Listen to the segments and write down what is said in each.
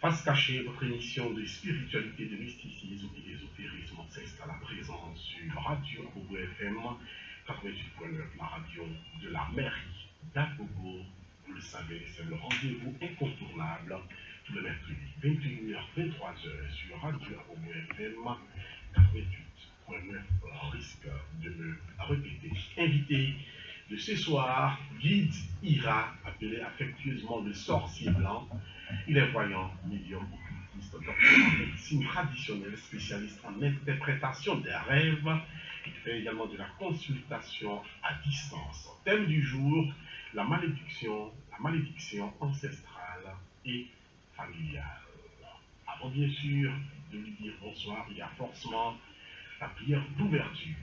Face cachée, votre émission de spiritualité, de mysticisme et d'ésotérisme s'installe à présent sur Radio Bobo FM 88.9, la radio de la mairie d'Agogo. Vous le savez, c'est le rendez-vous incontournable tous les mercredis, 21h, 23h sur Radio Bobo FM 88.9. Risque de me répéter. Invité de ce soir, guide Ira, appelé affectueusement le sorcier blanc. Il est voyant, médium, occultiste, docteur en médecine traditionnelle, spécialiste en interprétation des rêves. Il fait également de la consultation à distance. Thème du jour, la malédiction ancestrale et familiale. Avant bien sûr de lui dire bonsoir, il y a forcément la prière d'ouverture.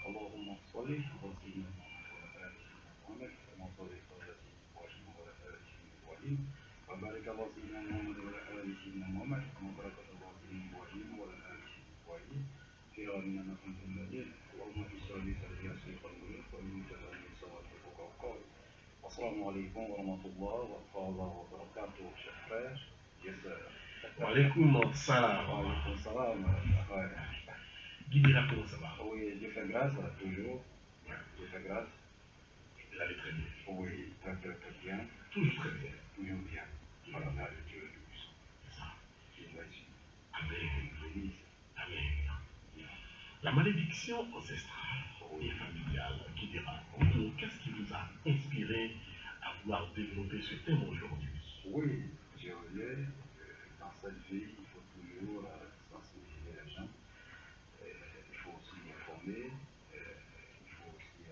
اللهم صل على سيدنا محمد وعلى ال سيدنا محمد كما صليت على سيدنا ابراهيم وعلى ال سيدنا ابراهيم وبارك على سيدنا محمد وعلى ال سيدنا محمد كما باركت على سيدنا ابراهيم وعلى ال سيدنا ابراهيم في العالمين انك حميد مجيد اللهم اشرح لي صدري ويسر لي امري واحلل عقدة من لساني يفقهوا قولي. Assalamu alaikum wa rahmatullahi wa barakatuh, chers frères. Yes, sir. Wa alaikum salam. Wa alaikum salam. Guidera, comment ça va? Oui, Dieu fait grâce, toujours. Dieu fait grâce. Il allait très bien. Oui, très bien. Toujours très bien. Toujours bien. Voilà, là, Dieu le plus. C'est ça. Amen. Amen. La malédiction ancestrale et familiale, Guidera, qu'est-ce qui vous a inspiré à vouloir développer ce thème aujourd'hui? Oui, je reviens. Dans cette vie, il faut toujours sensibiliser les gens. Il faut aussi les former. Il faut aussi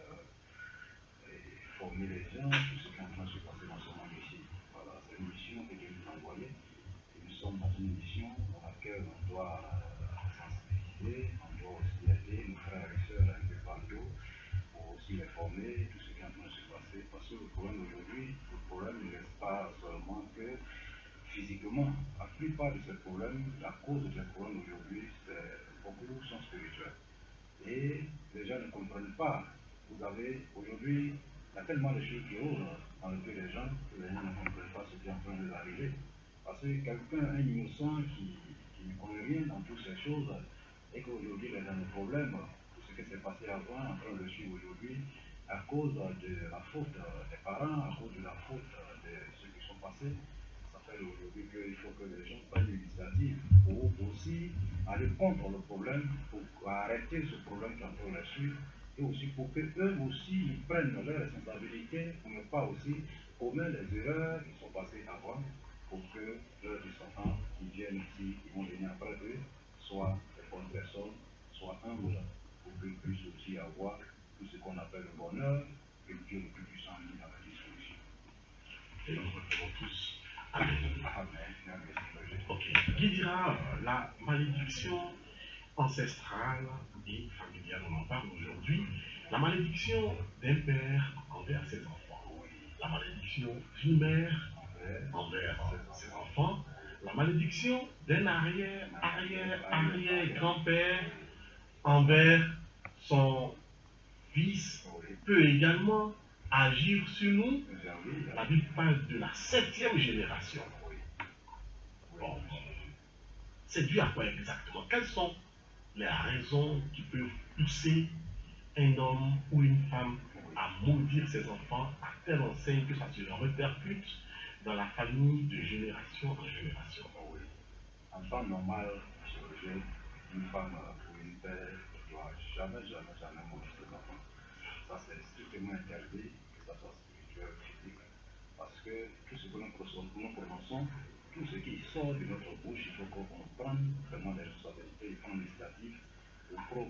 former les gens sur ce qui est en train de se passer dans ce monde ici. Voilà, c'est une mission que Dieu nous a envoyée. Et nous sommes dans une mission dans laquelle on doit sensibiliser, on doit aussi aider nos frères et sœurs un peu partout pour aussi les former, tout ce qui est en train de se passer. Parce que le problème aujourd'hui, le problème ne reste pas seulement que physiquement. La plupart de ces problèmes, la cause de ces problèmes aujourd'hui, beaucoup sont spirituels. Et les gens ne comprennent pas. Vous avez aujourd'hui, il y a tellement de choses qui ouvrent dans le cœur des gens que les gens ne comprennent pas ce qui est en train de arriver. Parce que quelqu'un, un innocent qui ne connaît rien dans toutes ces choses, et qu'aujourd'hui il est dans le problème, tout ce qui s'est passé avant, en train de le suivre aujourd'hui, à cause de la faute des parents, à cause de la faute de ceux qui sont passés, ça fait aujourd'hui qu'il faut que les gens prennent l'initiative pour aussi aller contre le problème, pour arrêter ce problème qui est en train de les suivre, et aussi pour que eux aussi ils prennent leurs responsabilités, pour ne pas aussi commettre les erreurs qui sont passées avant, pour que leurs descendants qui viennent ici, qui vont venir après eux, soient des bonnes personnes, soient humbles, pour qu'ils puissent aussi avoir tout ce qu'on appelle le bonheur, que Dieu le plus puissant a mis à la disposition. Et nous retrouvons tous. Amen. Amen. Ok. Guidera, la malédiction ancestrale et familiale, on en parle aujourd'hui. La malédiction d'un père envers ses enfants. La malédiction d'une mère envers ses enfants. La malédiction d'un arrière-grand-père envers son fils peut également agir sur nous. La Bible parle de la 7e génération. Bon, c'est dû à quoi exactement? Quelles sont les raisons qui peuvent pousser un homme ou une femme à maudire ses enfants à telle enseigne que ça se répercute dans la famille de génération en génération? En temps normal, chirurgien, une femme ou une père ne doit jamais maudire ses enfants. Ça, c'est strictement interdit, que ça soit spirituel ou physique. Parce que tout ce que nous prononçons, tout ce qui sort de notre bouche, il faut qu'on prenne vraiment des responsabilités et prendre l'initiative pour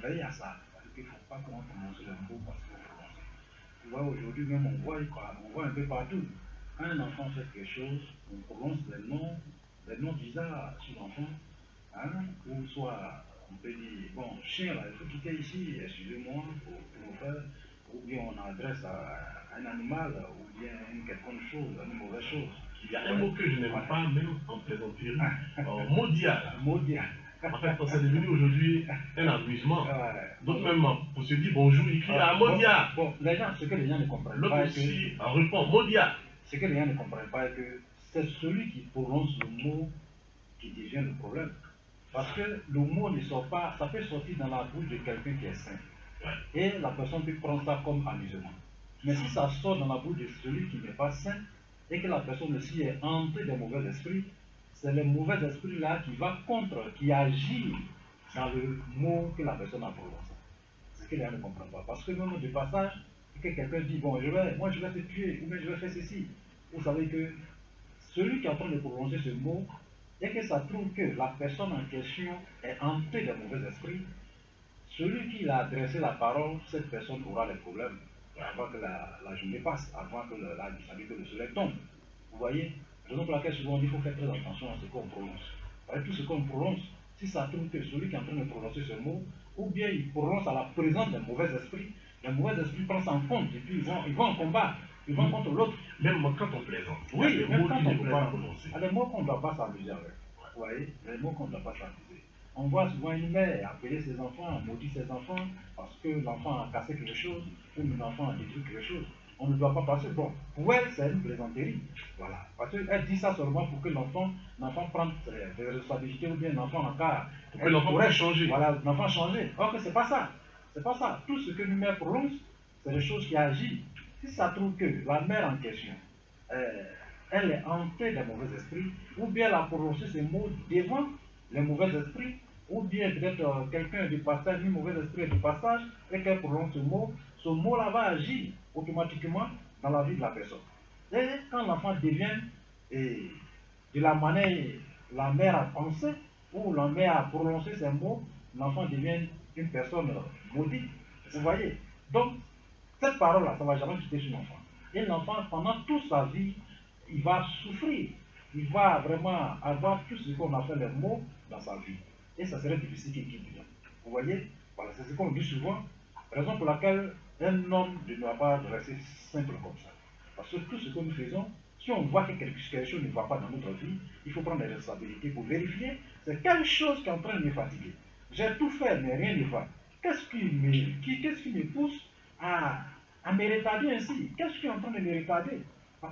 veiller à ça. Parce qu'il ne faut pas qu'on prononce les mots parce qu'on prononce. Tu vois, aujourd'hui même, on voit un peu partout. Quand un enfant fait quelque chose, on prononce les noms bizarres sur l'enfant, hein, ou soit on peut dire, bon, chien là, il faut quitter ici, excusez-moi pour nous faire, ou bien on adresse à un animal, ou bien quelque chose, une mauvaise chose. Il y a un mot que je n'aime pas, même en plaisanterie, maudial. Maudial. En fait, c'est devenu aujourd'hui un amusement. Ouais. D'autres même, pour se dire bonjour, ils crient à Modia. Bon, les gens, ce que les gens ne comprennent L'autre pas, aussi répond Modia. ce que les gens ne comprennent pas est que c'est celui qui prononce le mot qui devient le problème. Parce que le mot ne sort pas, ça peut sortir dans la bouche de quelqu'un qui est sain. Et la personne peut prendre ça comme amusement. Mais si ça sort dans la bouche de celui qui n'est pas sain, et que la personne aussi est hantée des mauvais esprits, c'est le mauvais esprit là qui va contre, qui agit dans le mot que la personne a prononcé. C'est ce que les gens ne comprennent pas. Parce que même de passage, que quelqu'un dit, bon, moi je vais te tuer, ou bien je vais faire ceci. Vous savez que celui qui est en train de prononcer ce mot, et que ça trouve que la personne en question est hantée des mauvais esprits, celui qui a adressé la parole, cette personne aura des problèmes avant que la journée passe, avant que le soleil tombe. Vous voyez? Raison pour laquelle souvent il faut faire très attention à ce qu'on prononce. Parce que tout ce qu'on prononce, si ça trouve que celui qui est en train de prononcer ce mot, ou bien il prononce à la présence d'un mauvais esprit, les mauvais esprits prennent ça en compte et puis ils vont en combat, ils vont contre l'autre. Même quand on plaisante, oui, il y a des mots qu'il ne faut pas prononcer. Il y a des mots qu'on ne doit pas s'amuser avec. Vous voyez? Les mots qu'on ne doit pas s'amuser. On voit souvent une mère appeler ses enfants, maudire ses enfants, parce que l'enfant a cassé quelque chose, ou l'enfant a détruit quelque chose. On ne doit pas passer. Bon, pour elle, c'est une plaisanterie. Voilà. Parce qu'elle dit ça seulement pour que l'enfant prenne des responsabilités, ou bien l'enfant en cas. Pour que l'enfant puisse changer. Voilà, l'enfant changer. Or que c'est pas ça. C'est pas ça. Tout ce que une mère prononce, c'est des choses qui agissent. Si ça trouve que la mère en question, elle est hantée des mauvais esprits, ou bien elle a prononcé ces mots devant les mauvais esprits, ou bien peut-être quelqu'un du passage, un mauvais esprit du passage, et qu'elle prononce ce mot-là va agir automatiquement dans la vie de la personne. Et quand l'enfant devient, de la manière la mère a pensé, ou la mère a prononcé ces mots, l'enfant devient une personne maudite. Vous voyez? Donc, cette parole-là, ça ne va jamais quitter son enfant. Et l'enfant, pendant toute sa vie, il va souffrir. Il va vraiment avoir tout ce qu'on appelle les mots dans sa vie. Et ça serait difficile qu'il quitte bien. Vous voyez? Voilà, c'est ce qu'on dit souvent. Raison pour laquelle un homme ne doit pas rester simple comme ça. Parce que tout ce que nous faisons, si on voit que quelque chose ne va pas dans notre vie, il faut prendre des responsabilités pour vérifier. C'est quelque chose qui est en train de me fatiguer. J'ai tout fait, mais rien ne va. Qu'est-ce qui me pousse à me retarder ainsi? Qu'est-ce qui est en train de me retarder?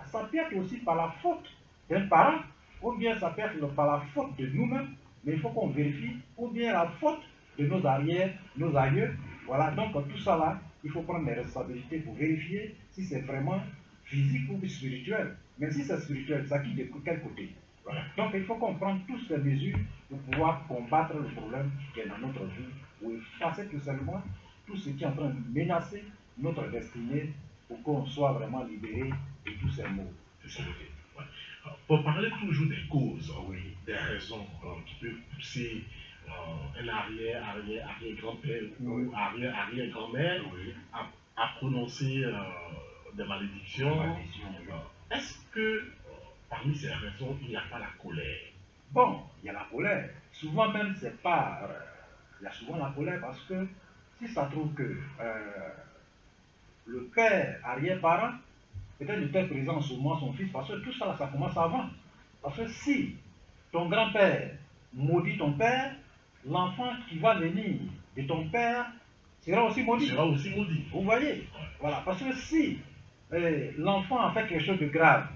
Ça peut être aussi par la faute d'un parent, ou bien ça peut être par la faute de nous-mêmes, mais il faut qu'on vérifie, ou bien la faute de nos arrières, nos aïeux. Voilà, donc tout ça là, il faut prendre les responsabilités pour vérifier si c'est vraiment physique ou spirituel. Mais si c'est spirituel, ça quitte de quel côté? Voilà. Donc il faut qu'on prenne toutes ces mesures pour pouvoir combattre le problème qui est dans notre vie, ou effacer tout simplement tout ce qui est en train de menacer notre destinée pour qu'on soit vraiment libéré de tous ces maux. Ouais. Pour parler toujours des causes, oui, des raisons qui peuvent pousser un arrière-grand-père ou arrière-grand-mère à prononcer des malédictions. Est-ce que parmi ces raisons, il n'y a pas la colère? Bon, il y a la colère. Souvent même, c'est pas... il y a souvent la colère parce que si ça trouve que le père arrière-parent, peut-être était présent souvent son fils, parce que tout ça, ça commence avant. Parce que si ton grand-père maudit ton père, l'enfant qui va venir de ton père sera aussi maudit. Vous voyez? Voilà. Parce que si l'enfant a fait quelque chose de grave,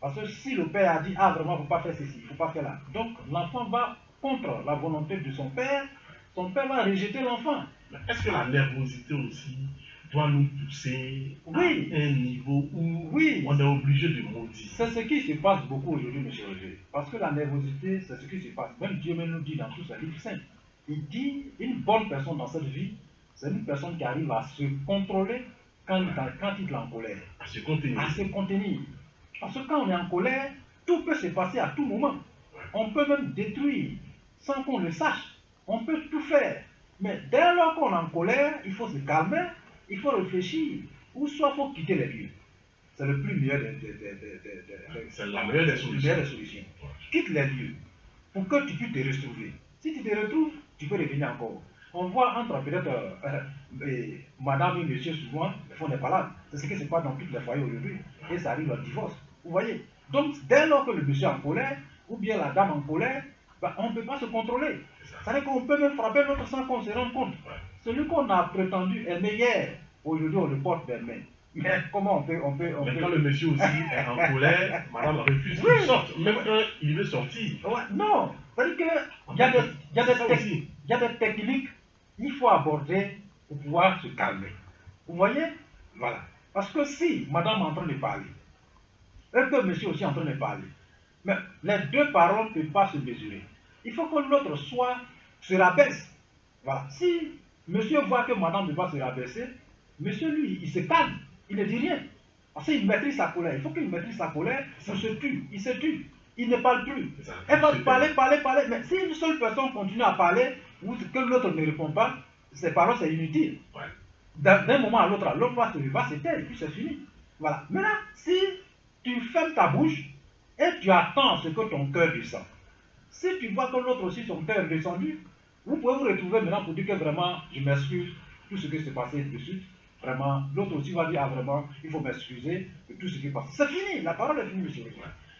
parce que si le père a dit, ah vraiment, il ne faut pas faire ceci, il ne faut pas faire là. Donc l'enfant va contre la volonté de son père va rejeter l'enfant. Est-ce que la nervosité aussi doit nous pousser à un niveau où on est obligé de maudire? C'est ce qui se passe beaucoup aujourd'hui, M. Roger. Parce que la nervosité, c'est ce qui se passe. Même Dieu nous dit dans tous ses livres saints. Il dit, une bonne personne dans cette vie, c'est une personne qui arrive à se contrôler quand il est en colère. À se contenir. Parce que quand on est en colère, tout peut se passer à tout moment. On peut même détruire sans qu'on le sache. On peut tout faire. Mais dès lors qu'on est en colère, il faut se calmer, il faut réfléchir, ou soit il faut quitter les lieux. C'est le plus meilleur c'est la meilleure des solutions. Quitte les lieux pour que tu puisses te retrouver. Si tu te retrouves, tu peux revenir encore. On voit entre peut-être madame et monsieur souvent font des palades. C'est ce qui se passe dans tous les foyers aujourd'hui. Et ça arrive au divorce. Vous voyez? Donc, dès lors que le monsieur est en colère, ou bien la dame en colère, ben, on ne peut pas se contrôler. C'est ça. C'est-à-dire qu'on peut même frapper l'autre sans qu'on se rende compte. Ouais. Celui qu'on a prétendu aimer hier, aujourd'hui on le porte des mains. Mais comment on peut... Mais quand le monsieur aussi est en colère, madame refuse qu'il sorte. Même quand il veut sortir. Ouais, non, c'est-à-dire qu'il En y a fait, des, il y a des c'est ça tec- aussi. il y a des techniques qu'il faut aborder pour pouvoir se calmer. Vous voyez? Voilà. Parce que si madame est en train de parler, et que monsieur aussi est en train de parler, mais les deux paroles ne peuvent pas se mesurer. Il faut que l'autre se rabaisse. Voilà. Si monsieur voit que madame ne peut pas se rabaisser, monsieur lui, il se calme, il ne dit rien. Parce qu'il maîtrise sa colère. Il faut qu'il maîtrise sa colère, il se tue, il ne parle plus. C'est ça. Elle va parler. Mais si une seule personne continue à parler, ou que l'autre ne répond pas, ces paroles, c'est inutile. Ouais. D'un moment à l'autre, l'autre va se taire et puis c'est fini. Voilà. Maintenant, si tu fermes ta bouche et tu attends ce que ton cœur descend, si tu vois que l'autre aussi, son cœur est descendu, vous pouvez vous retrouver maintenant pour dire que vraiment, je m'excuse, tout ce qui s'est passé de suite, vraiment, l'autre aussi va dire, ah vraiment, il faut m'excuser de tout ce qui est passé. C'est fini, la parole est finie, monsieur. Ouais.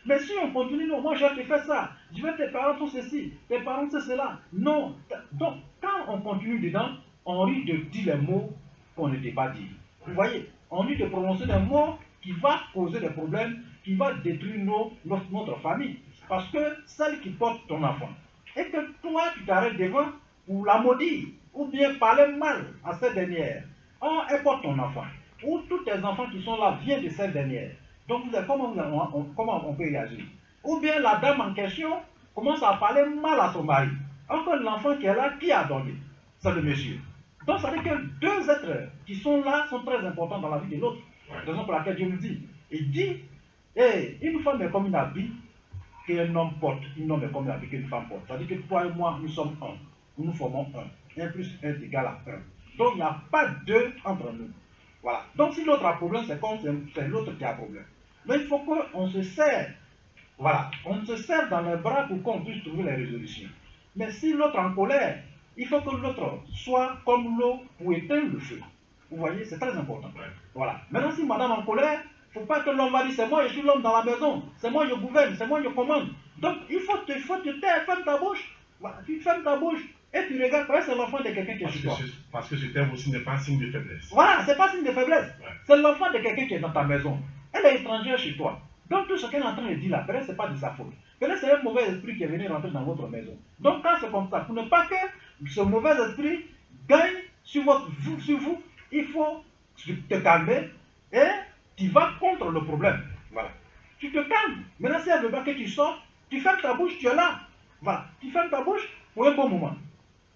Mais si on continue, non, moi je vais te faire ça, je vais tes parents tout ceci, tes parents c'est cela. Non. Donc, quand on continue dedans, on risque de dire les mots qu'on ne t'ait pas dit. Vous voyez, on risque de prononcer des mots qui vont causer des problèmes, qui vont détruire notre famille. Parce que celle qui porte ton enfant, et que toi tu t'arrêtes devant pour la maudire, ou bien parler mal à cette dernière. Or, elle porte ton enfant, ou tous tes enfants qui sont là viennent de cette dernière. Donc, comment on peut réagir? Ou bien la dame en question commence à parler mal à son mari. Encore l'enfant qui est là, qui a donné? C'est le monsieur. Donc, ça veut dire que deux êtres qui sont là sont très importants dans la vie de l'autre. Raison pour laquelle Dieu nous dit. Il dit, hey, une femme est comme une habit qu'un homme porte. Un homme est comme une habit qu'une femme porte. Ça veut dire que toi et moi, nous sommes un. Nous formons un. 1 plus 1 est égal à 1. Donc, il n'y a pas deux entre nous. Voilà. Donc, si l'autre a problème, c'est l'autre qui a problème. Mais il faut qu'on se serre. Voilà. On se serre dans les bras pour qu'on puisse trouver les résolutions. Mais si l'autre est en colère, il faut que l'autre soit comme l'eau pour éteindre le feu. Vous voyez, c'est très important. Voilà. Maintenant, si madame est en colère, il ne faut pas que l'homme va dire c'est moi, je suis l'homme dans la maison, c'est moi, je gouverne, c'est moi, je commande. Donc, il faut te taire, ferme ta bouche. Voilà. Tu fermes ta bouche et tu regardes, parce que c'est l'enfant de quelqu'un qui est chez toi. Parce que ce terme aussi n'est pas signe de faiblesse. Voilà, c'est pas signe de faiblesse. C'est l'enfant de quelqu'un qui est dans ta maison. Elle est étrangère chez toi. Donc, tout ce qu'elle est en train de dire là, peut-être ce n'est pas de sa faute. Peut-être c'est un mauvais esprit qui est venu rentrer dans votre maison. Donc, quand c'est comme ça, pour ne pas que ce mauvais esprit gagne sur vous, il faut te calmer et tu vas contre le problème. Voilà. Tu te calmes. Maintenant, si elle veut pas que tu sors, tu fermes ta bouche, tu es là. Voilà. Tu fermes ta bouche pour un bon moment.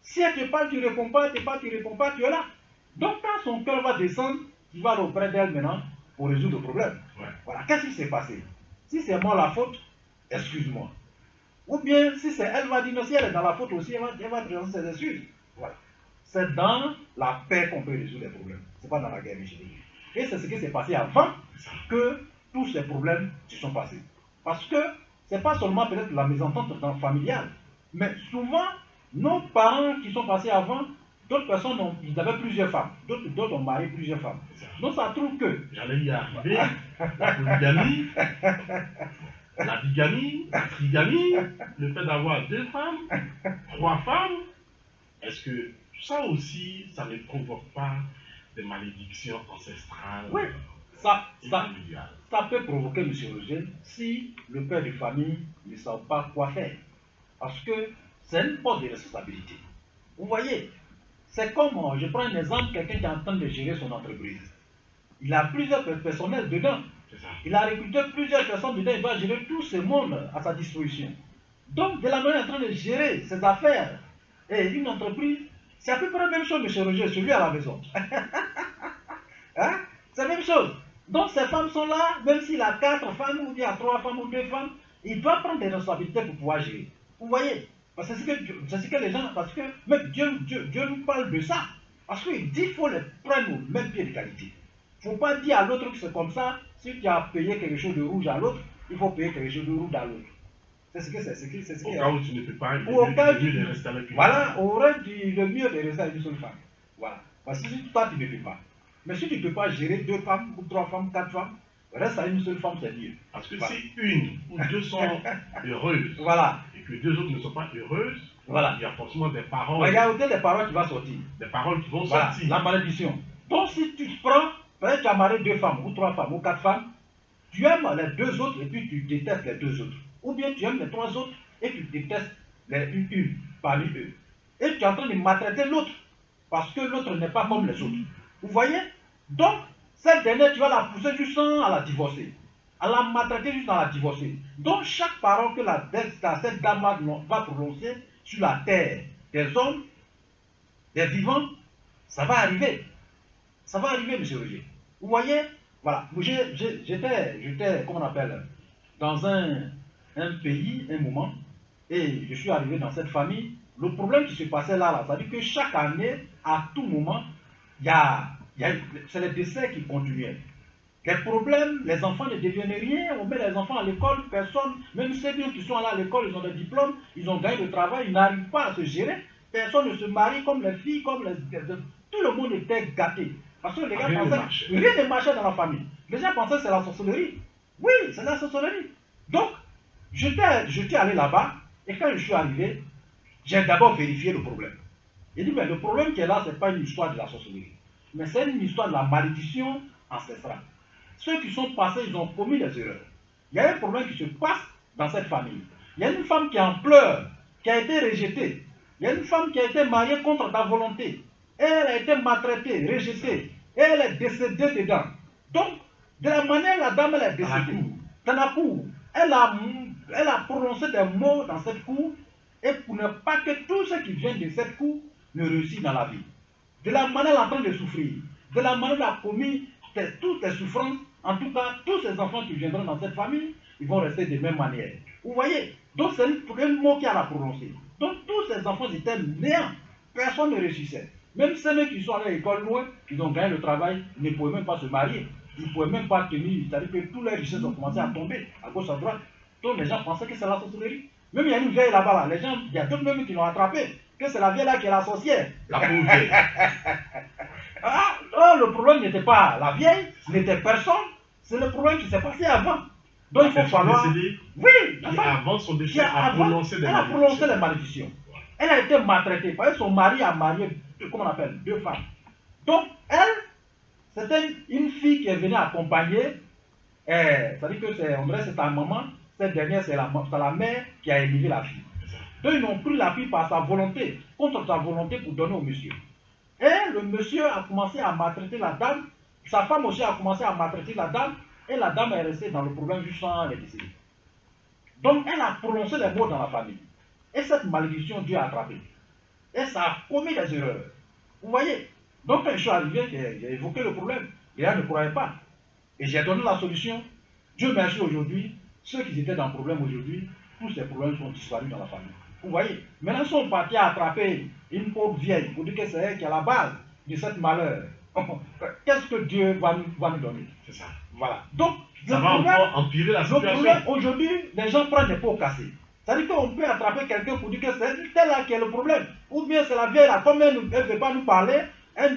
Si elle te parle, tu ne réponds pas, tu ne réponds pas, tu es là. Donc, quand son cœur va descendre, tu vas auprès d'elle maintenant pour résoudre le problème. Ouais. Voilà. Qu'est-ce qui s'est passé? Si c'est moi la faute, excuse-moi. Ou bien, si c'est elle va dire non, si elle est dans la faute aussi, elle va présenter ses excuses. Voilà. C'est dans la paix qu'on peut résoudre les problèmes. Ce n'est pas dans la guerre, Michel. Et c'est ce qui s'est passé avant que tous ces problèmes se sont passés. Parce que ce n'est pas seulement peut-être la mésentente familiale, mais souvent, nos parents qui sont passés avant, d'autres personnes, ils avaient plusieurs femmes. D'autres ont marié plusieurs femmes. Donc ça trouve que... J'allais y arriver. La polygamie, la bigamie, la trigamie, le fait d'avoir 2 femmes, 3 femmes, est-ce que ça aussi, ça ne provoque pas des malédictions ancestrales? Oui, ça familiales? Ça peut provoquer, M. Roger, si le père de famille ne sait pas quoi faire. Parce que c'est une poste de responsabilité. Vous voyez, c'est comme, je prends un exemple, quelqu'un qui est en train de gérer son entreprise. Il a plusieurs personnels dedans. Il a recruté plusieurs personnes dedans, il doit gérer tout ce monde à sa disposition. Donc, de la manière en train de gérer ses affaires et une entreprise, c'est à peu près la même chose, M. Roger, celui à la maison. Hein? C'est la même chose. Donc, ces femmes sont là, même s'il a 4 femmes, ou il a 3 femmes ou 2 femmes, il doit prendre des responsabilités pour pouvoir gérer. Vous voyez? Parce que c'est ce que les gens, parce que même Dieu nous parle de ça. Parce qu'il dit qu'il faut les prendre au même pied de qualité. Il ne faut pas dire à l'autre que c'est comme ça. Si tu as payé quelque chose de rouge à l'autre, il faut payer quelque chose de rouge à l'autre. C'est ce que c'est. Au cas où tu ne peux pas, il est mieux de rester avec une voilà, femme. au reste, le mieux de rester avec une seule femme. Voilà. Parce que si toi, tu ne peux pas. Mais si tu ne peux pas gérer 2 femmes, ou 3 femmes, 4 femmes, Reste à une seule femme, c'est mieux. Parce que Voilà. si une ou deux sont heureuses Voilà. et que deux autres ne sont pas heureuses, Voilà. il y a forcément des paroles, Regardez les paroles qui vont sortir. des paroles qui vont Voilà, sortir. la malédiction. Donc si tu te prends, peut-être tu as marié 2 femmes, ou 3 femmes, ou 4 femmes, tu aimes les 2 autres et puis tu détestes les 2 autres. Ou bien tu aimes les 3 autres et tu détestes une parmi eux. Et tu es en train de maltraiter l'autre, parce que l'autre n'est pas comme les autres. Vous voyez? Donc, cette dernière, tu vas la pousser jusqu'à la divorcer. À la maltraiter jusqu'à la divorcer. Donc, chaque parole que cette dame va prononcer sur la terre des hommes, des vivants, ça va arriver. Ça va arriver, monsieur Roger. Vous voyez? Voilà. J'étais, comment on appelle, dans un pays, un moment, et je suis arrivé dans cette famille. Le problème qui se passait là, c'est-à-dire que chaque année, à tout moment, c'est les décès qui continuaient. Les problèmes, les enfants ne deviennent rien, on met les enfants à l'école, personne, même ceux qui sont allés à l'école, ils ont des diplômes, ils ont gagné le travail, ils n'arrivent pas à se gérer, personne ne se marie comme les filles, tout le monde était gâté. Parce que les gars pensaient que rien ne marchait dans la famille. Les gens pensaient que c'est la sorcellerie. Oui, c'est la sorcellerie. Donc, j'étais allé là-bas, et quand je suis arrivé, j'ai d'abord vérifié le problème. J'ai dit, mais le problème qui est là, ce n'est pas une histoire de la sorcellerie, mais c'est une histoire de la malédiction ancestrale. Ceux qui sont passés, ils ont commis des erreurs. Il y a un problème qui se passe dans cette famille. Il y a une femme qui en pleure, qui a été rejetée. Il y a une femme qui a été mariée contre ta volonté. Elle a été maltraitée, rejetée. Et elle est décédée dedans. Donc, de la manière la dame elle est décédée, dans la cour, elle a prononcé des mots dans cette cour, et pour ne pas que tout ce qui vient de cette cour ne réussisse dans la vie. De la manière elle est en train de souffrir, de la manière elle a commis toutes les souffrances, en tout cas, tous ces enfants qui viendront dans cette famille, ils vont rester de même manière. Vous voyez? Donc c'est un mot qu'elle a prononcé. Donc tous ces enfants étaient néants. Personne ne réussissait. Même ceux qui sont allés à l'école loin, ils ont gagné le travail, ils ne pouvaient même pas se marier. Ils ne pouvaient même pas tenir. C'est-à-dire que tous les richesses ont commencé à tomber à gauche, à droite. Donc les gens pensaient que c'est la sorcellerie. Même il y a une vieille là-bas, là. Il y a d'autres même qui l'ont attrapée. Que c'est la vieille là qui est la sorcière. La pauvre vieille. Le problème n'était pas la vieille, n'était personne. C'est le problème qui s'est passé avant. Donc il faut falloir. Oui, qui avant son décès a prononcé les malédictions. Elle a été maltraitée parce que son mari a marié, comment on appelle, 2 femmes. Donc elle, c'était une fille qui est venue accompagner, c'est-à-dire que c'est ta maman, cette dernière c'est la mère qui a élevé la fille. Donc ils ont pris la fille par sa volonté, contre sa volonté pour donner au monsieur. Et le monsieur a commencé à maltraiter la dame, sa femme aussi a commencé à maltraiter la dame, et la dame est restée dans le problème jusqu'à les décéder. Donc elle a prononcé les mots dans la famille. Et cette malédiction, Dieu a attrapé. Et ça a commis des erreurs. Vous voyez? Donc quand je suis arrivé, j'ai évoqué le problème. Les gens ne croyaient pas. Et j'ai donné la solution. Dieu merci aujourd'hui, ceux qui étaient dans le problème aujourd'hui, tous ces problèmes sont disparus dans la famille. Vous voyez? Maintenant, ils sont partis à attraper une pauvre vieille pour dire que c'est elle qui est à la base de cette malheur. Qu'est-ce que Dieu va nous donner? C'est ça. Voilà. Donc, ça va encore empirer la situation. Le problème, aujourd'hui, les gens prennent des pots cassés. C'est-à-dire qu'on peut attraper quelqu'un pour dire que c'est tel là qui est le problème. Ou bien c'est la vieille là, comme elle ne veut pas nous parler, elle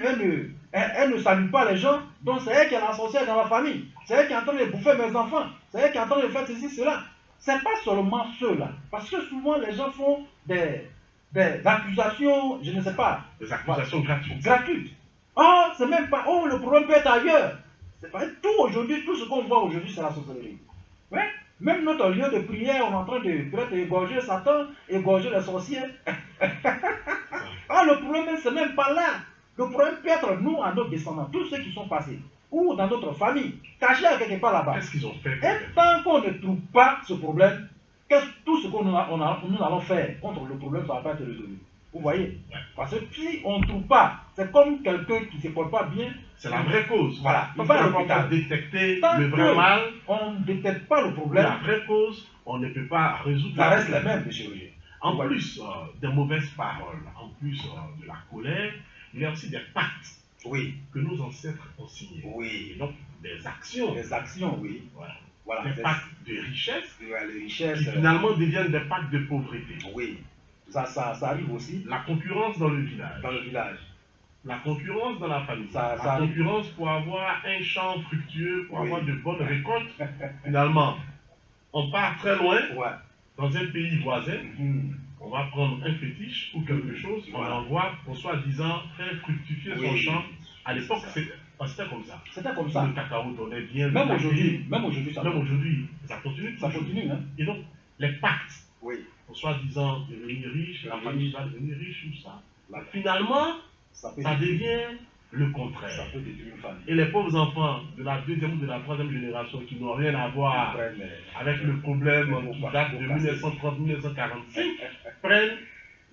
ne salue pas les gens, donc c'est elle qui est la sorcière dans la famille. C'est elle qui est en train de bouffer mes enfants. C'est elle qui est en train de faire ceci, cela. C'est pas seulement ceux-là. Parce que souvent les gens font des accusations, je ne sais pas. Des accusations gratuites. Gratuites. Oh, c'est même pas, oh, le problème peut être ailleurs. C'est pas tout aujourd'hui, tout ce qu'on voit aujourd'hui, c'est la sorcellerie. Ouais? Même notre lieu de prière, on est en train de peut-être égorger Satan, égorger les sorciers. Le problème, c'est même pas là. Le problème peut être nous, à nos descendants, tous ceux qui sont passés, ou dans notre famille, cachés à quelque part là-bas. Qu'est-ce qu'ils ont fait? Et tant qu'on ne trouve pas ce problème, tout ce que nous allons faire contre le problème, ça ne va pas être résolu. Vous voyez? Parce que si on ne trouve pas, c'est comme quelqu'un qui ne se porte pas bien. C'est la vraie cause. Voilà. Il faut avoir détecté le vrai mal. On ne détecte pas le problème. La vraie cause, on ne peut pas résoudre. Ça reste la même, monsieur Roger. En plus des mauvaises paroles, en plus de la colère, il y a aussi des pactes que nos ancêtres ont signés. Oui. Et donc des actions. Des actions, oui. Voilà. Des pactes de richesse, qui finalement deviennent des pactes de pauvreté. Oui. Ça arrive aussi. La concurrence dans le village. Dans le village. la concurrence dans la famille. Ça La arrive. concurrence pour avoir un champ fructueux, pour Oui. avoir de bonnes récoltes. Finalement, on part très loin, Ouais. dans un pays voisin, Mhm. on va prendre un fétiche ou quelque chose, on Voilà. l'envoie pour soi-disant faire fructifier son Oui. champ. À l'époque, C'est c'était comme ça. C'était comme ça. Le cacao donnait bien. Même le aujourd'hui, café, ça même aujourd'hui, ça continue. ça toujours. continue. Hein? Et donc, les pactes, Oui. pour soi-disant devenir riche, la Oui. famille va devenir riche, tout ça. La- Finalement, Ça peut, ça détruire, devient le ça contraire. peut détruire une famille. Et les pauvres enfants de la deuxième ou de la troisième génération qui n'ont rien à voir avec le problème qui date de 1930-1945 prennent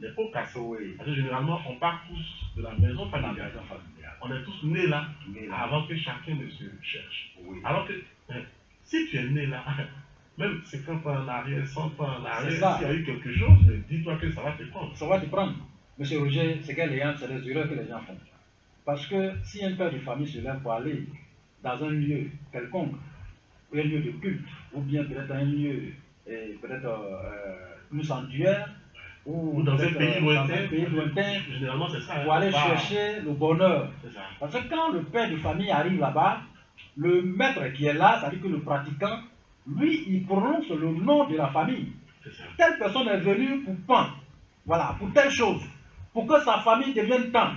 les pots cassés. Oui. Parce que généralement, on part tous de la maison La familiale. maison familiale. On est tous nés là Mais là, avant que chacun ne se cherche. oui. Alors que si tu es né là, même 50 ans en arrière, 100 ans en arrière, C'est ça. s'il y a eu quelque chose, mais dis-toi que ça va te prendre. Ça va te prendre. Monsieur Roger, c'est des erreurs que les gens font. Parce que si un père de famille se lève pour aller dans un lieu quelconque, un lieu de culte, ou bien peut-être un lieu, peut-être une sanctuaire, Ou dans un peut-être, pays dans lointain, un pays lointain, généralement c'est ça. pour aller chercher le bonheur. C'est ça. Parce que quand le père de famille arrive là-bas, le maître qui est là, c'est-à-dire que le pratiquant, lui, il prononce le nom de la famille. C'est ça. Telle personne est venue pour pan, voilà, pour telle chose, pour que sa famille devienne tant.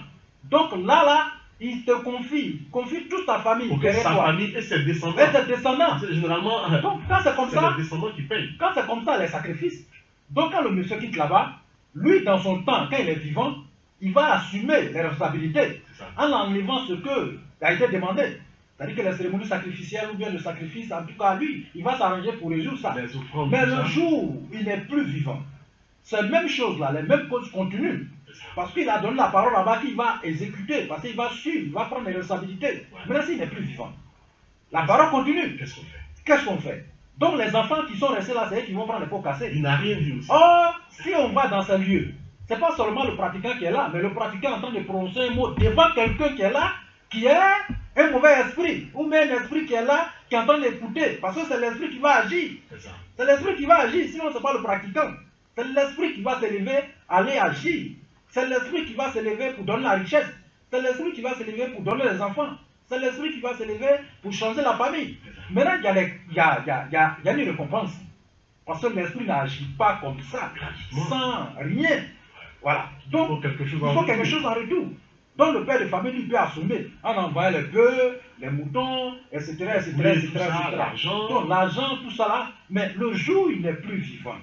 Donc là, il te confie toute sa famille. Pour que derrière sa toi. famille et ses descendants. Et tes descendants. Généralement, Donc quand c'est comme c'est ça, les descendants qui payent. quand c'est comme ça, les sacrifices. Donc quand le monsieur quitte là-bas, lui, dans son temps, quand il est vivant, il va assumer les responsabilités C'est ça. en enlevant ce que a été demandé. C'est-à-dire que les cérémonies sacrificielles ou bien le sacrifice, en tout cas lui, il va s'arranger pour résoudre ça. Les offrandes, Mais tout le ça. jour où il n'est plus vivant, ces mêmes choses-là, les mêmes causes continuent. C'est ça. Parce qu'il a donné la parole là-bas qu'il va exécuter, parce qu'il va suivre, il va prendre les responsabilités. Ouais. Maintenant, s'il n'est plus vivant, la parole continue. Qu'est-ce qu'on fait? Qu'est-ce qu'on fait? Donc les enfants qui sont restés là, c'est eux qui vont prendre les pots cassés. Il n'a rien dit aussi. Or, si on va dans ce lieu, ce n'est pas seulement le pratiquant qui est là, mais le pratiquant est en train de prononcer un mot devant quelqu'un qui est là, qui est un mauvais esprit, ou même un esprit qui est là, qui est en train d'écouter, parce que c'est l'esprit qui va agir. C'est ça. C'est l'esprit qui va agir, sinon ce n'est pas le pratiquant. C'est l'esprit qui va s'élever, aller agir. C'est l'esprit qui va s'élever pour donner la richesse. C'est l'esprit qui va s'élever pour donner les enfants. C'est l'esprit qui va s'élever pour changer la famille. Maintenant, il y a une récompense. Parce que l'esprit n'agit pas comme ça, sans rien. Voilà. Il faut Donc, quelque chose il faut quelque chose en retour. Donc, le père de famille, lui, peut assumer en envoyant les bœufs, les moutons, etc., etc., Oui, etc., tout ça, etc. l'argent. Donc, l'argent, tout ça là. Mais le jour où il n'est plus vivant,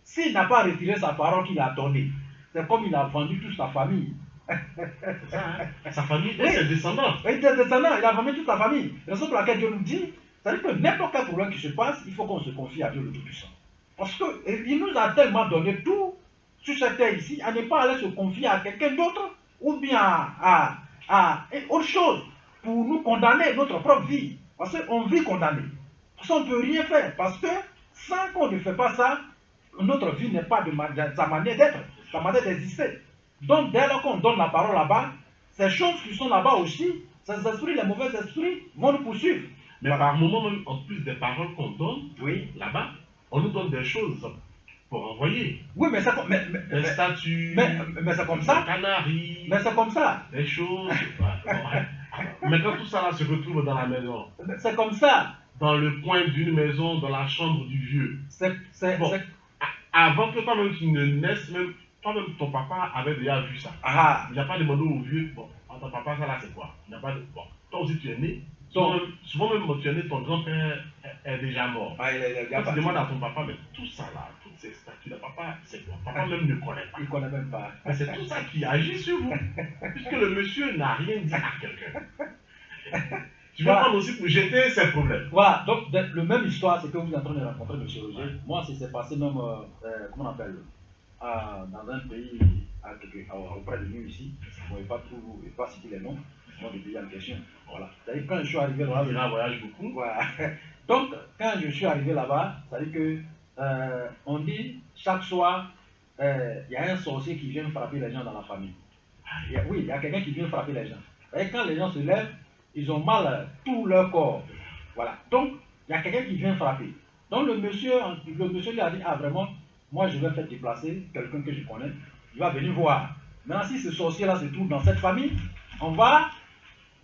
s'il n'a pas retiré sa parole qu'il a donnée, c'est comme il a vendu toute sa famille. C'est ça, hein. Sa famille et Oui. ses descendants. Et des descendants, il a vendu toute sa famille. Raison pour laquelle Dieu nous dit, c'est-à-dire que n'importe quel problème qui se passe, il faut qu'on se confie à Dieu le Tout-Puissant. Parce qu'il nous a tellement donné tout sur cette terre ici, à ne pas aller se confier à quelqu'un d'autre, ou bien à autre chose, pour nous condamner notre propre vie. Parce qu'on vit condamné. Parce qu'on ne peut rien faire. Parce que sans qu'on ne fait pas ça, notre vie n'est pas de sa manière d'être, sa manière d'exister. Donc dès lors qu'on donne la parole là-bas, ces choses qui sont là-bas aussi, ces esprits, les mauvais esprits, vont nous poursuivre. Mais par moment, même en plus des paroles qu'on donne, Oui. là-bas, on nous donne des choses pour envoyer. Oui, mais c'est Des statues, mais c'est comme des ça. canaris, Mais c'est comme ça. des choses. Mais quand tout ça là se retrouve dans la maison, C'est comme ça. dans le coin d'une maison, dans la chambre du vieux, bon, c'est- avant que toi-même tu ne naisses, même toi-même ton papa avait déjà vu ça. Ah, Il n'a pas demandé au vieux, bon, ton papa, ça là c'est quoi? Il n'a pas de... Bon, toi aussi tu es né. Donc- Souvent même tu es né, ton grand-père est déjà mort. ah, il a Quand pas tu demandes à ton papa, mais tout ça là, toutes ces statues là, papa, c'est quoi? Papa même ne connaît pas. Il ne connaît même pas. Mais c'est tout ça qui agit sur vous. Puisque le monsieur n'a rien dit à quelqu'un. Tu vas Voilà. prendre aussi pour jeter ses problèmes. Voilà, donc le même histoire, c'est que vous êtes en train de rencontrer M. Roger. Moi, ça s'est passé même, comment on appelle, dans un pays auprès de nous ici. Je ne vais pas citer les noms, moi, du pays en question. Voilà. C'est-à-dire quand je suis arrivé là-bas, Il voyage beaucoup. voilà. Donc, quand je suis arrivé là-bas, c'est-à-dire que on dit chaque soir, il y a un sorcier qui vient frapper les gens dans la famille. Oui, il y a quelqu'un qui vient frapper les gens. Et quand les gens se lèvent, ils ont mal tout leur corps. Voilà. Donc, il y a quelqu'un qui vient frapper. Donc, le monsieur lui a dit, ah vraiment, moi je vais faire déplacer quelqu'un que je connais. Il va venir voir. Maintenant, si ce sorcier-là se trouve dans cette famille, on va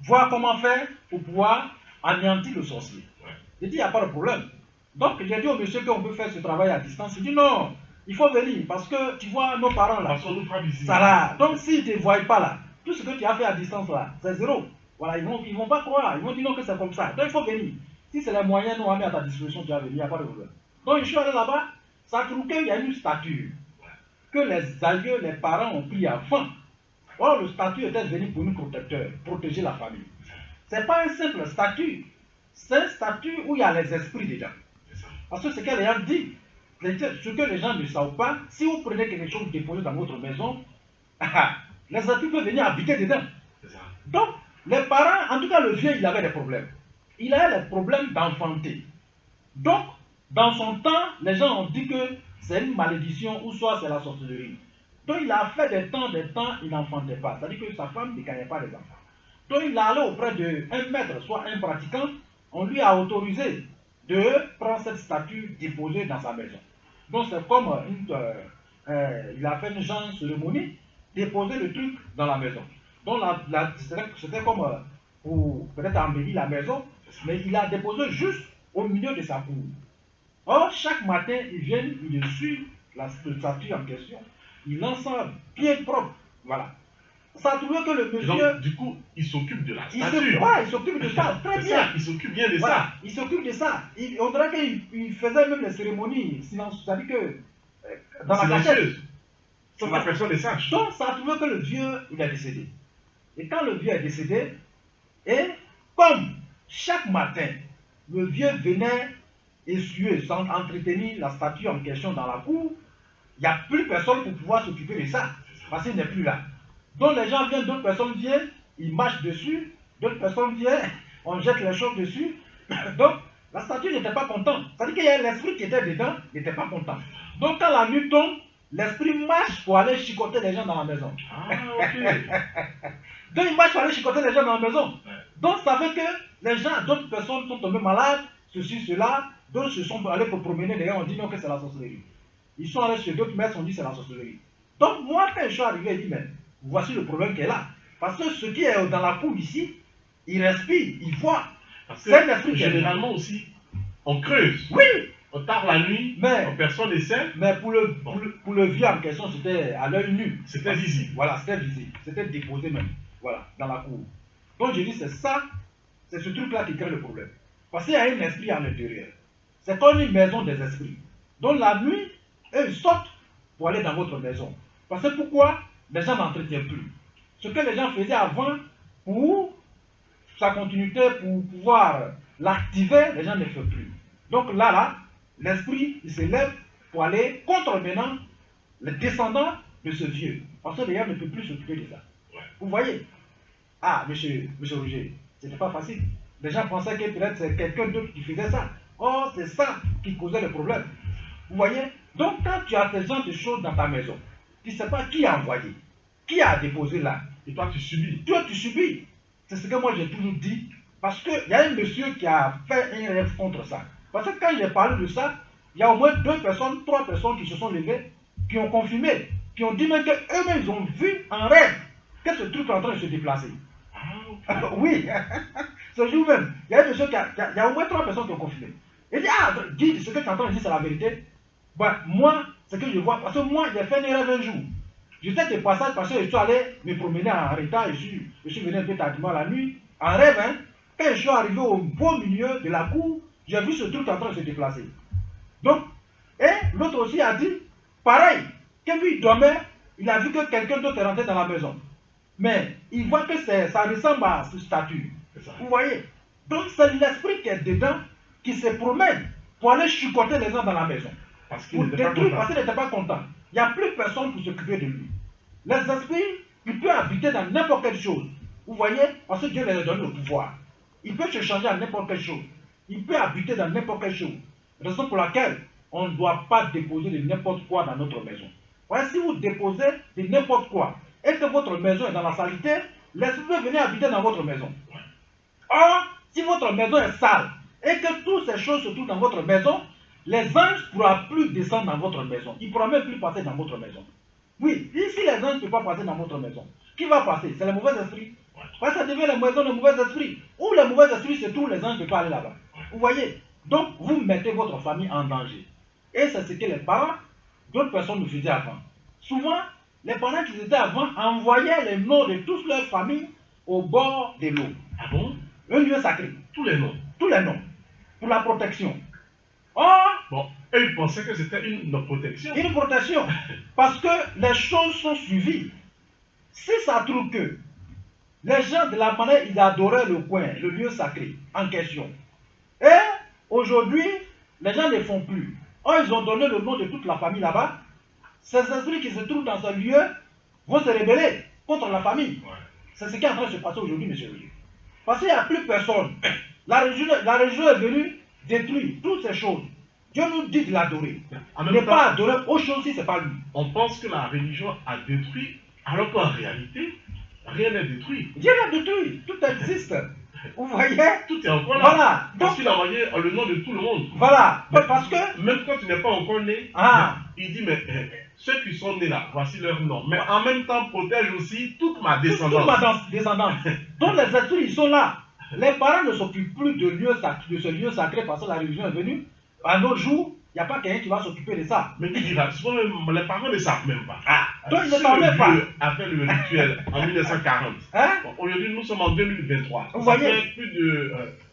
voir comment faire pour pouvoir anéantir le sorcier. Ouais. J'ai dit, il n'y a pas de problème. Donc, j'ai dit au monsieur qu'on peut faire ce travail à distance. Il dit, non, il faut venir parce que tu vois nos parents là. Parce qu'on nous frappe ici. Ça là. Donc, s'ils ne te voient pas là, tout ce que tu as fait à distance là, c'est zéro. Voilà, ils vont pas croire. Ils vont dire non que c'est comme ça. Donc, il faut venir. Si c'est les moyens nous on mis à ta disposition, tu vas venir, il n'y a pas de problème. Donc, je suis allé là-bas, ça trouve qu'il y a une statue que les aïeux, les parents ont pris avant. Or, le statut était venu pour nous protéger la famille. Ce n'est pas un simple statut. C'est un statut où il y a les esprits dedans. Parce que ce que les gens disent, ce que les gens ne savent pas, si vous prenez quelque chose déposé dans votre maison, les esprits peuvent venir habiter dedans. Donc, les parents, en tout cas le vieux, il avait des problèmes. Il avait des problèmes d'enfanter. Donc, dans son temps, les gens ont dit que c'est une malédiction ou soit c'est la sorcellerie. Donc, il a fait des temps, il n'enfantait pas. C'est-à-dire que sa femme ne gagnait pas les enfants. Donc, il est allé auprès d'un maître, soit un pratiquant. On lui a autorisé de prendre cette statue déposée dans sa maison. Donc, c'est comme il a fait une genre de cérémonie, déposer le truc dans la maison. Donc, c'était comme pour peut-être embellir la maison, mais il a déposé juste au milieu de sa cour. Or, chaque matin, ils viennent, ils suivent la statue en question. Ils l'ensemble bien propre. Voilà. Ça a trouvé que le monsieur. Donc, du coup, il s'occupe de la statue. Il s'occupe de ça. Très bien. Ça, il s'occupe bien de voilà, ça. Il s'occupe de ça. On dirait qu'il faisait même les cérémonies. Sinon, c'est-à-dire que dans la cachette. Sans que la personne ne sache. Donc, ça a trouvé que le vieux, il est décédé. Et quand le vieux est décédé, et comme chaque matin, le vieux venait essuyer, sans entretenir la statue en question dans la cour, il n'y a plus personne pour pouvoir s'occuper de ça, parce qu'il n'est plus là. Donc les gens viennent, d'autres personnes viennent, ils marchent dessus, d'autres personnes viennent, on jette les choses dessus. Donc la statue n'était pas contente. C'est-à-dire qu'il y a l'esprit qui était dedans, n'était pas content. Donc quand la nuit tombe, l'esprit marche pour aller chicoter les gens dans la maison. Ah, ok. Donc il marche pour aller chicoter les gens dans la maison. Ouais. Donc ça fait que les gens, d'autres personnes sont tombées malades, ceci, cela, d'autres se sont allés pour promener, les gens ont dit non que c'est la sorcellerie. Ils sont allés chez d'autres maîtres, on dit c'est la sorcellerie. Donc moi quand je suis arrivé, il dit mais voici le problème qui est là. Parce que ce qui est dans la cour ici, il respire, il voit. Parce C'est l'esprit que qui est généralement aussi, on creuse. Oui. On tard la nuit, Mais personne ne sait. Mais pour le vieux en question, c'était à l'œil nu. C'était visible. Voilà, c'était visible. C'était déposé même. Voilà, dans la cour. Donc je dis, c'est ça, c'est ce truc-là qui crée le problème. Parce qu'il y a un esprit à l'intérieur. C'est comme une maison des esprits. Donc la nuit, eux, ils sortent pour aller dans votre maison. Parce que pourquoi les gens n'entretiennent plus. Ce que les gens faisaient avant, pour sa continuité, pour pouvoir l'activer, les gens ne font plus. Donc là, l'esprit, il se lève pour aller contre maintenant les descendants de ce vieux. Parce que les gens ne peuvent plus s'occuper de ça. Ouais. Vous voyez? Ah, monsieur Roger, c'était pas facile. Les gens pensaient que peut-être c'est quelqu'un d'autre qui faisait ça. Oh, c'est ça qui causait le problème. Vous voyez? Donc, quand tu as ce genre de choses dans ta maison, tu ne sais pas qui a envoyé, qui a déposé là. Et toi, tu subis. Toi, tu subis. C'est ce que moi j'ai toujours dit. Parce qu'il y a un monsieur qui a fait un rêve contre ça. Parce que quand j'ai parlé de ça, il y a au moins 2 personnes, 3 personnes qui se sont levées, qui ont confirmé, qui ont dit même qu'eux-mêmes ils ont vu en rêve que ce truc est en train de se déplacer. Ah, okay. Oui, ce jour même, il y a un monsieur il y a au moins 3 personnes qui ont confirmé. Il dit, ah, dis, ce que tu es en train de dire, c'est la vérité. Ben, moi, ce que je vois, parce que moi, j'ai fait un rêve un jour. J'étais de passage parce que je suis allé me promener en retard, je suis venu un peu tardivement la nuit, en rêve, hein. Quand je suis arrivé au beau milieu de la cour, j'ai vu ce truc en train de se déplacer. Donc, et l'autre aussi a dit, pareil, que lui il dormait, il a vu que quelqu'un d'autre est rentré dans la maison. Mais il voit que ça ressemble à ce statut. Vous voyez? Donc c'est l'esprit qui est dedans, qui se promène pour aller chicoter les gens dans la maison. Parce qu'il n'était pas content. Il n'y a plus personne pour s'occuper de lui. Les esprits, il peut habiter dans n'importe quelle chose. Vous voyez? Parce que Dieu leur donne le pouvoir. Il peut se changer à n'importe quelle chose. Il peut habiter dans n'importe quelle chose. Raison pour laquelle on ne doit pas déposer de n'importe quoi dans notre maison. Voyez, si vous déposez de n'importe quoi et que votre maison est dans la saleté, l'esprit peut venir habiter dans votre maison. Or, si votre maison est sale et que toutes ces choses se trouvent dans votre maison, les anges ne pourront plus descendre dans votre maison. Ils ne pourront même plus passer dans votre maison. Oui, ici les anges ne peuvent pas passer dans votre maison. Qui va passer? C'est les mauvais esprits. Ouais. Parce que ça devient la maison des mauvais esprits. Où les mauvais esprits se trouvent, les anges ne peuvent pas aller là-bas. Vous voyez? Donc, vous mettez votre famille en danger. Et c'est ce que les parents d'autres personnes nous faisaient avant. Souvent, les parents qui étaient avant envoyaient les noms de toute leur famille au bord de l'eau. Ah bon? Un lieu sacré. Tous les noms. Tous les noms. Pour la protection. Or, Bon, eux, ils pensaient que c'était une protection. une protection. Parce que les choses sont suivies. Si ça trouve que les gens de la manière, ils adoraient le coin, le lieu sacré en question. Et aujourd'hui, les gens ne font plus. Or, ils ont donné le nom de toute la famille là-bas. Ces esprits qui se trouvent dans ce lieu vont se rebeller contre la famille. Ouais. C'est ce qui est en train de se passer aujourd'hui, monsieur Roger. Parce qu'il n'y a plus personne. La religion est venue détruire toutes ces choses. Dieu nous dit de l'adorer. En Ne même temps, pas adorer autre chose si ce n'est pas lui. on pense que la religion a détruit, alors qu'en réalité, rien n'est détruit. Dieu l'a détruit. Tout existe. Vous voyez? Tout est encore là. Voilà. Parce Donc, qu'il a envoyé le nom de tout le monde. voilà. Parce que, Même quand tu n'es pas encore né, ah, il dit, mais ceux qui sont nés là, voici leur nom. Mais en même temps, protège aussi toute ma toute descendance. ma descendance. Donc les esprits, ils sont là. Les parents ne s'occupent plus de ce lieu sacré parce que la religion est venue. À nos jours, il n'y a pas quelqu'un qui va s'occuper de ça. Mais qui dira, souvent même, les parents ne savent même pas. Ah, donc ils ne Si savent même le pas. vieux a fait le rituel en 1940, Hein? bon, aujourd'hui nous sommes en 2023. Vous Ça voyez? fait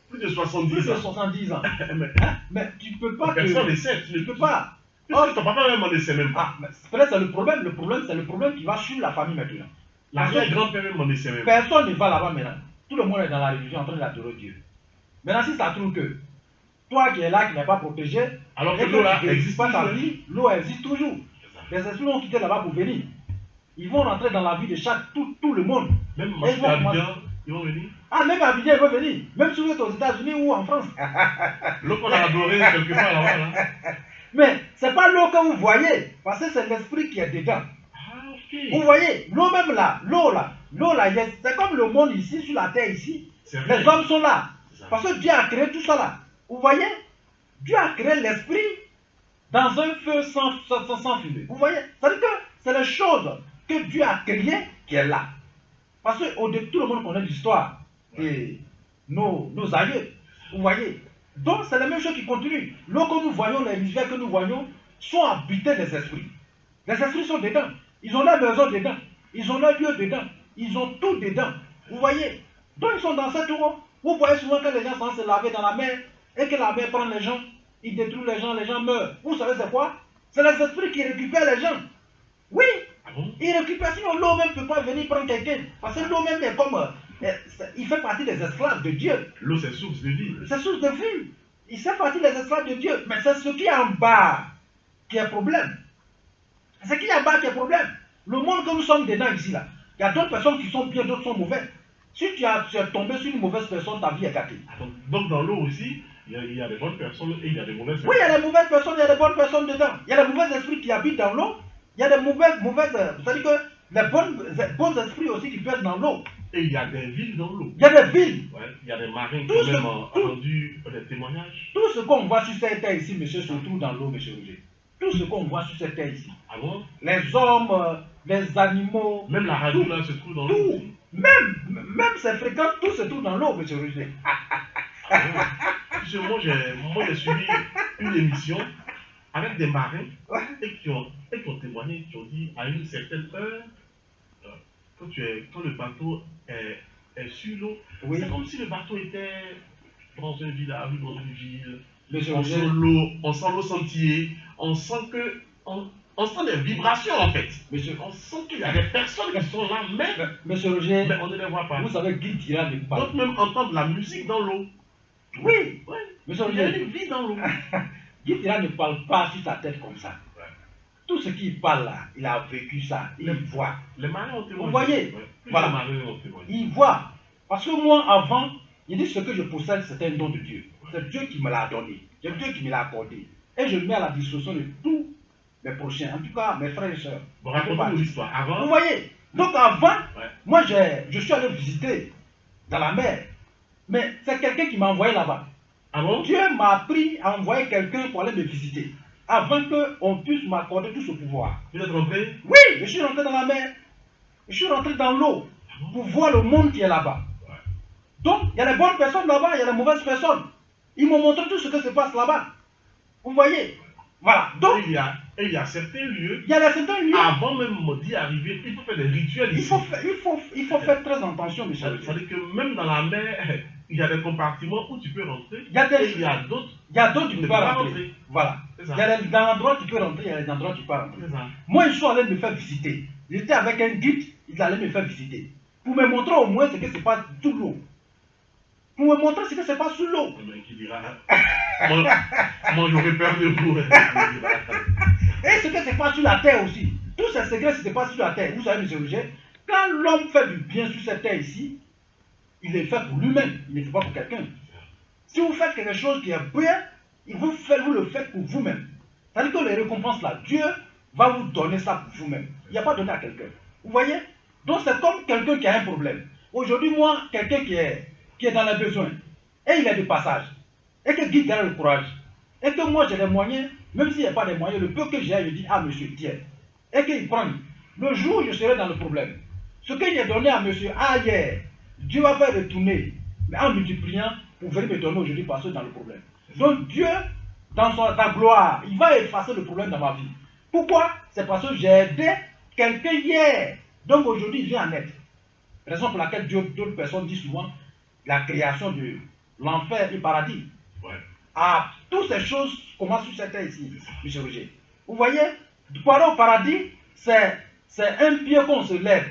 plus de 70 Plus de ans. 70 ans. Mais Hein? Mais tu ne peux pas personne ne sait. tu ne peux pas. Puisque ton papa même ne sait même pas. Ah, mais peut-être c'est le problème. Le problème, c'est le problème qui va suivre la famille maintenant. L'arrière-grand-père même ne sait même pas. Personne ne va là-bas maintenant. Tout le monde est dans la religion en train d'adorer Dieu. Maintenant, si ça trouve que toi qui es là, qui n'es pas protégé, Alors et que l'eau là tu n'existes existe pas ta toujours. vie, l'eau existe toujours. Les esprits vont quitter là-bas pour venir. Ils vont rentrer dans la vie de tout le monde. Même Et ils vont Abidjan, ils vont venir. Ah, même à Abidjan, ils vont venir. Même si vous êtes aux États-Unis ou en France. L'eau qu'on a adorée quelque part là-bas. Là. Mais ce n'est pas l'eau que vous voyez, parce que c'est l'esprit qui est dedans. Ah, ok. Vous voyez, l'eau même là, c'est comme le monde ici, sur la terre ici. C'est vrai. Les hommes sont là. C'est ça. Parce que Dieu a créé tout ça là. Vous voyez, Dieu a créé l'esprit dans un feu sans fumée. Vous voyez, c'est-à-dire que c'est les choses que Dieu a créées qui est là. Parce que tout le monde connaît l'histoire de nos aïeux. Vous voyez. Donc c'est la même chose qui continue. L'eau que nous voyons, les rivières que nous voyons, sont habitées des esprits. Les esprits sont dedans. Ils ont leur maison dedans. Ils ont leur lieu dedans. Ils ont tout dedans. Vous voyez. Donc ils sont dans cette eau. Vous voyez souvent que les gens sont se laver dans la mer et que la mer prend les gens. Ils détruisent les gens meurent. Vous savez c'est quoi? C'est les esprits qui récupèrent les gens. Oui. Ah bon? Ils récupèrent, sinon l'eau même ne peut pas venir prendre quelqu'un. Parce que l'eau même est comme... il fait partie des esclaves de Dieu. L'eau c'est source de vie. C'est source de vie. Il fait partie des esclaves de Dieu. Mais c'est ce qui est en bas qui est problème. C'est ce qui est en bas qui est problème. Le monde que nous sommes dedans ici, là, il y a d'autres personnes qui sont bien, d'autres sont mauvaises. Si tu es tombé sur une mauvaise personne, ta vie est gâtée. Donc dans l'eau aussi, il y a des bonnes personnes et il y a des mauvaises personnes. Oui, il y a des mauvaises personnes, il y a des bonnes personnes dedans. Il y a des mauvais esprits qui habitent dans l'eau. Il y a des mauvaises, c'est-à-dire que les bons esprits aussi qui peuvent être dans l'eau. Et il y a des villes dans l'eau. Il y a des villes. Ouais, il y a des marins qui Tout ont ce- même tout- rendu des témoignages. Tout ce qu'on voit sur cette terre ici, monsieur, se trouve dans l'eau, monsieur Roger. Tout ce qu'on voit sur cette terre ici. Ah bon? Les hommes, les animaux, Même la radio tout, là se trouve dans l'eau. tout. aussi. Même ces fréquences, tout se trouve dans l'eau, monsieur Roger. Ah bon? Parce que moi j'ai suivi une émission avec des marins Ouais. et qui ont témoigné, qui ont dit à une certaine heure, quand le bateau est sur l'eau, Oui, c'est comme si le bateau était dans un village ou dans une ville. monsieur On sent Roger. l'eau, on sent l'eau sentier, on sent des vibrations en fait. Monsieur, On sent qu'il y a des personnes qui sont là, monsieur Roger, mais on ne les voit pas. vous savez, Guy Tira ne parle D'autres même entendent la musique dans l'eau. Oui, Ouais. monsieur Il y a Roger, une vie dans l'eau. Guy Tira ne parle pas sur sa tête comme ça. Ouais. Tout ce qu'il parle là, il a vécu ça, il voit. Les marins ont témoigné. Vous voyez? Ouais. Voilà. Les marins ont témoigné. Il voit. Parce que moi, avant, il dit ce que je possède, c'est un don de Dieu. C'est Dieu qui me l'a donné. C'est Dieu qui me l'a accordé. Et je le mets à la disposition de tous mes prochains, en tout cas mes frères et sœurs. Bon, raconte-nous l'histoire. Vous Avant, voyez? Donc avant, ouais. moi je suis allé visiter dans la mer. Mais c'est quelqu'un qui m'a envoyé là-bas. Ah bon? Dieu m'a appris à envoyer quelqu'un pour aller me visiter. avant qu'on puisse m'accorder tout ce pouvoir. Vous êtes rentré? Oui, je suis rentré dans la mer. Je suis rentré dans l'eau pour voir le monde qui est là-bas. Ouais. Donc, il y a les bonnes personnes là-bas, il y a les mauvaises personnes. Ils m'ont montré tout ce que se passe là-bas. Vous voyez? Voilà. Donc, Et il y a certains lieux, il y a certains lieux. avant même d'y arriver, il faut faire des rituels Il ici. faut faire très attention, monsieur. Ça veut dire que même dans la mer, il y a des compartiments où tu peux rentrer. Il y a des- Et il y a d'autres. Il y a d'autres qui ne Ne peuvent pas pas rentrer. rentrer. Voilà. C'est ça. Il y a dans l'endroit tu peux rentrer, il y a des endroits tu peux pas rentrer. C'est ça. Moi, je suis allé me faire visiter. J'étais avec un guide, il allait me faire visiter. Pour me montrer au moins ce qui se passe sous l'eau. Pour me montrer ce qui se passe sous l'eau. Mais qui dira, moi j'aurais peur de vous. Et ce qui se passe sur la terre aussi. Tous ces secrets qui se passent sur la terre. Vous savez, monsieur Roger, quand l'homme fait du bien sur cette terre ici, il le fait pour lui-même. Il ne le fait pas pour quelqu'un. Si vous faites quelque chose qui est bien, vous le faites pour vous-même. C'est-à-dire que les récompenses là, Dieu va vous donner ça pour vous-même. Il n'y a pas donné à quelqu'un. Vous voyez? Donc c'est comme quelqu'un qui a un problème. Aujourd'hui, moi, quelqu'un qui est dans les besoins, et il est de passage, et que Guy a le courage, et que moi j'ai les moyens, même s'il n'y a pas de moyens, le peu que j'ai, je dis, ah monsieur, tiens, et qu'il prend. Le jour où je serai dans le problème, ce qu'il a donné à monsieur A hier, Dieu va faire retourner, mais en multipliant, pour venir me donner aujourd'hui parce que dans le problème. Donc Dieu, dans sa gloire, il va effacer le problème dans ma vie. Pourquoi? C'est parce que j'ai aidé quelqu'un hier. Donc aujourd'hui, il vient en aide. Raison pour laquelle d'autres personnes disent souvent la création de l'enfer et le paradis. Ouais. Ah, toutes ces choses commencent sur cette terre ici, M. Roger. Vous voyez, pour aller au paradis, c'est un pied qu'on se lève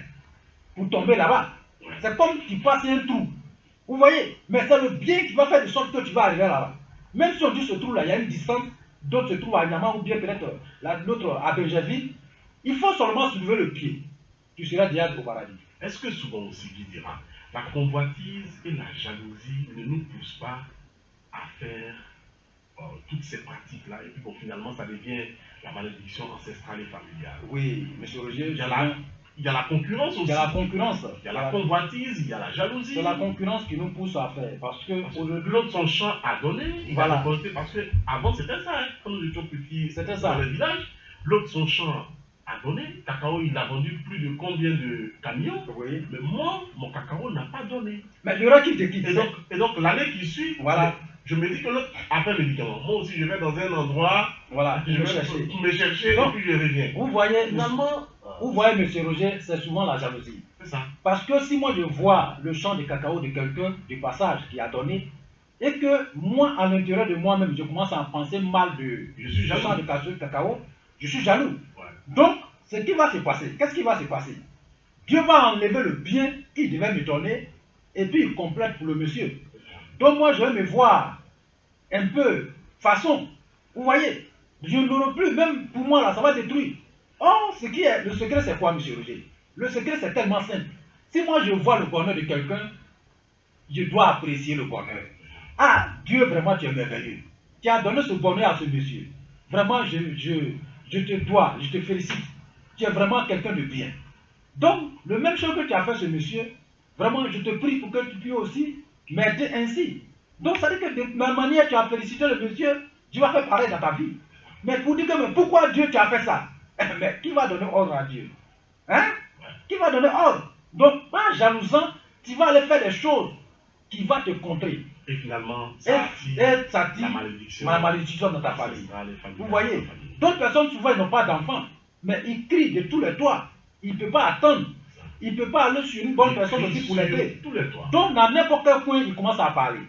pour tomber là-bas. Ouais. C'est comme tu passes un trou. Vous voyez, mais c'est le bien qui va faire de sorte que tu vas arriver là-bas. Même si on dit ce trou-là, il y a une distance, d'autres se trouvent à Niamey ou bien peut-être l'autre à Benjerville. Il faut seulement soulever le pied. Tu seras déjà au paradis. Est-ce que souvent aussi, Guy dira, la convoitise et la jalousie ne nous poussent pas à faire toutes ces pratiques-là, et puis bon, finalement, ça devient la malédiction ancestrale et familiale? Oui, M. Roger, Il y a la concurrence aussi. il y a la concurrence. Il y a la convoitise, il y a la jalousie. C'est la concurrence qui nous pousse à faire. Parce que aujourd'hui, L'autre, son champ a donné, il Voilà. a récolté, parce qu'avant c'était ça, hein, quand nous étions petits C'était ça. dans le village. L'autre, son champ a donné, cacao, il a vendu plus de combien de camions, oui. mais moi, mon cacao n'a pas donné. Mais il y aura qui te quitte. Et donc l'année qui suit, Voilà. je me dis que l'autre a fait le médicament. Moi aussi, je vais dans un endroit, Voilà, je je vais vais chercher. me chercher Donc, et puis je reviens. Vous voyez, Finalement, vous voyez, M. Roger, c'est souvent la jalousie. c'est ça. Parce que si moi je vois le champ de cacao de quelqu'un du passage qui a donné, et que moi, à l'intérieur de moi-même, je commence à en penser mal Je suis du jaloux. champ de cacao, je suis jaloux. Ouais. Donc, ce qui va se passer, qu'est-ce qui va se passer? Dieu va enlever le bien qu'il devait me donner, et puis il complète pour le monsieur. Donc moi, je vais me voir un peu façon. Vous voyez, je n'aurai plus, même pour moi, là, ça va détruire. Or, le secret, c'est quoi, M. Roger? Le secret, c'est tellement simple. Si moi, je vois le bonheur de quelqu'un, je dois apprécier le bonheur. Ah, Dieu, vraiment, tu es merveilleux. Tu as donné ce bonheur à ce monsieur. Vraiment, je te dois, je te félicite. Tu es vraiment quelqu'un de bien. Donc, le même chose que tu as fait ce monsieur, vraiment, je te prie pour que tu puisses aussi m'aider ainsi. Donc, ça veut dire que de ma manière, tu as félicité le monsieur, Dieu va faire pareil dans ta vie. Mais pour dire que, mais pourquoi Dieu tu as fait ça? Mais qui va donner ordre à Dieu? Hein? Qui va donner ordre? Donc, en jalousant, tu vas aller faire des choses qui vont te contrer. Et finalement, Et ça attire la malédiction dans ta famille. ancestrale et familiale. Vous voyez, d'autres personnes souvent ils n'ont pas d'enfants, mais ils crient de tous les toits. Ils ne peuvent pas attendre. Ils ne peuvent pas aller sur une bonne Ils personne crient aussi pour sur l'aider. tous les toits. Donc dans n'importe quel coin, ils commencent à parler.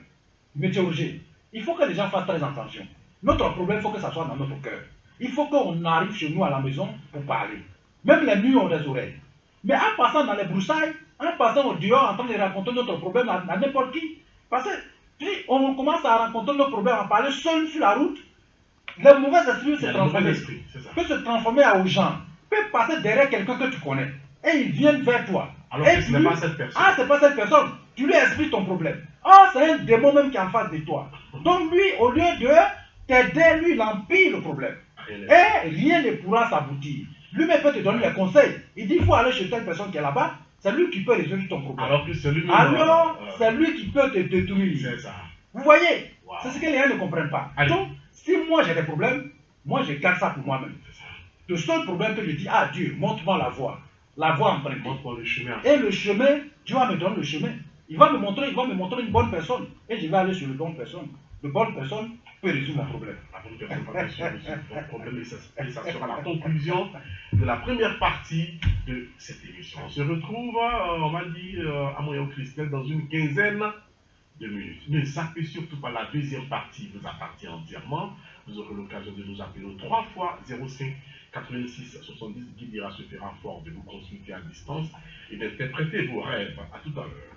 Monsieur Roger, il faut que les gens fassent très attention. Notre problème, il faut que ça soit dans notre cœur. Il faut qu'on arrive chez nous à la maison pour parler. Même les murs ont des oreilles. Mais en passant dans les broussailles, en passant au dehors, en train de raconter notre problème à n'importe qui, parce que si on commence à rencontrer nos problèmes, à parler seul sur la route, les mauvais esprits se transforment. Peut se transformer aux gens, peut passer derrière quelqu'un que tu connais, et ils viennent vers toi. Alors et que ce n'est pas cette personne. Ah, c'est pas cette personne. Tu lui expliques ton problème. Ah, c'est un démon même qui est en face de toi. Donc lui, au lieu de t'aider, lui, il empire le problème. Et rien ne pourra s'aboutir. Lui-même peut te donner les conseils. Il dit, il faut aller chez telle personne qui est là-bas. C'est lui qui peut résoudre ton problème. Alors que c'est lui-même. Alors, c'est lui qui peut te détruire. C'est ça. Vous voyez, Wow. c'est ce que les gens ne comprennent pas. Allez. Donc, si moi j'ai des problèmes, Moi, je garde ça pour moi-même. C'est ça. Le seul problème que je dis, ah Dieu, montre-moi la voie empruntée. Montre-moi le chemin. Et le chemin, Dieu va me donner le chemin. Il va me montrer une bonne personne. Et je vais aller sur la bonne personne. La bonne personne peut résoudre mon problème. La bonne personne va résoudre votre problème et ça sera la conclusion de la première partie de cette émission. On se retrouve, on m'a dit, à Moyen Christelle dans une quinzaine de minutes. Ne zappez surtout pas la deuxième partie, vous appartient entièrement. Vous aurez l'occasion de nous appeler au 3 fois 05 86 70. Guy Ira se fera fort de vous consulter à distance et d'interpréter vos rêves. À tout à l'heure.